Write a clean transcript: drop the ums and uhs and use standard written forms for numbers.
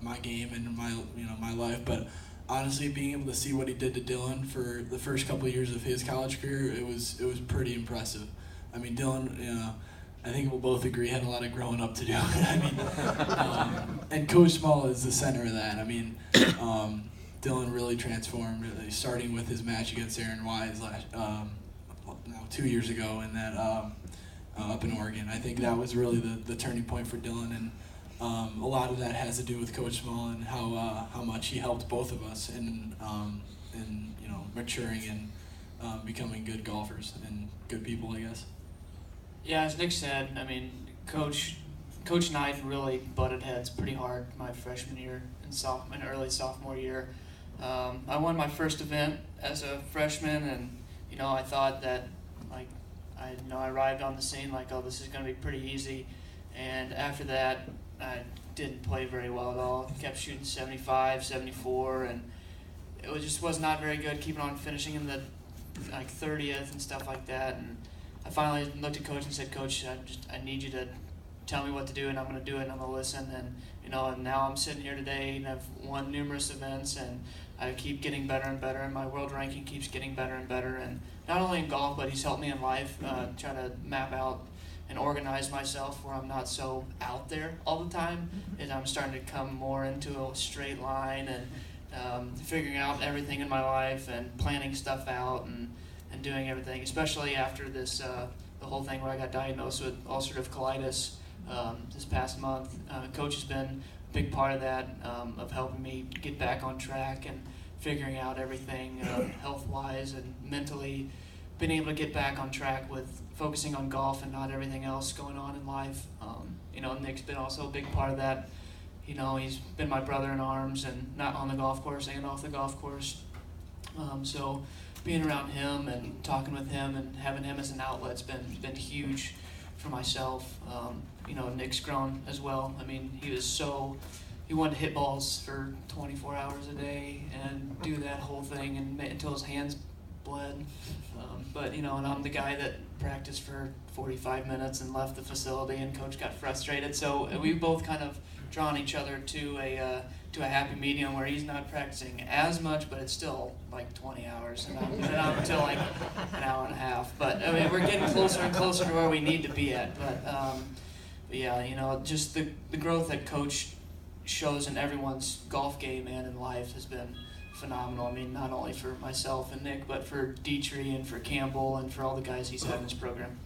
my game and my life. But honestly, being able to see what he did to Dylan for the first couple of years of his college career, it was pretty impressive. I mean, Dylan, I think we'll both agree, had a lot of growing up to do. I mean, and Coach Small is the center of that. I mean, Dylan really transformed, starting with his match against Aaron Wise 2 years ago in that up in Oregon. I think that was really the turning point for Dylan, and a lot of that has to do with Coach Small and how much he helped both of us in maturing and becoming good golfers and good people, I guess. Yeah, as Nick said, I mean, Coach and I really butted heads pretty hard my freshman year and early sophomore year. I won my first event as a freshman, and I thought that I arrived on the scene like, oh, this is going to be pretty easy. And after that, I didn't play very well at all. Kept shooting 75, 74, and it was not very good. Keeping on finishing in the 30th and stuff like that. And I finally looked at Coach and said, Coach, I need you to tell me what to do, and I'm going to do it, and I'm going to listen. And and now I'm sitting here today, and I've won numerous events, and I keep getting better and better, and my world ranking keeps getting better and better. And not only in golf, but he's helped me in life, try to map out and organize myself where I'm not so out there all the time, and I'm starting to come more into a straight line and figuring out everything in my life and planning stuff out and doing everything, especially after this the whole thing where I got diagnosed with ulcerative colitis this past month. Coach has been a big part of that, of helping me get back on track and figuring out everything health-wise and mentally, being able to get back on track with focusing on golf and not everything else going on in life. Nick's been also a big part of that. He's been my brother in arms, and not on the golf course and off the golf course. So being around him and talking with him and having him as an outlet's been huge for myself. Nick's grown as well. I mean, he wanted to hit balls for 24 hours a day and do that whole thing until his hands bled. And I'm the guy that practiced for 45 minutes and left the facility, and Coach got frustrated. So we've both kind of drawn each other to a happy medium where he's not practicing as much, but it's still like 20 hours, and I'm until like an hour and a half. But I mean, we're getting closer and closer to where we need to be at. But yeah, just the growth that Coach shows in everyone's golf game and in life has been phenomenal. I mean, not only for myself and Nick, but for Dietrich and for Campbell and for all the guys he's had in his program.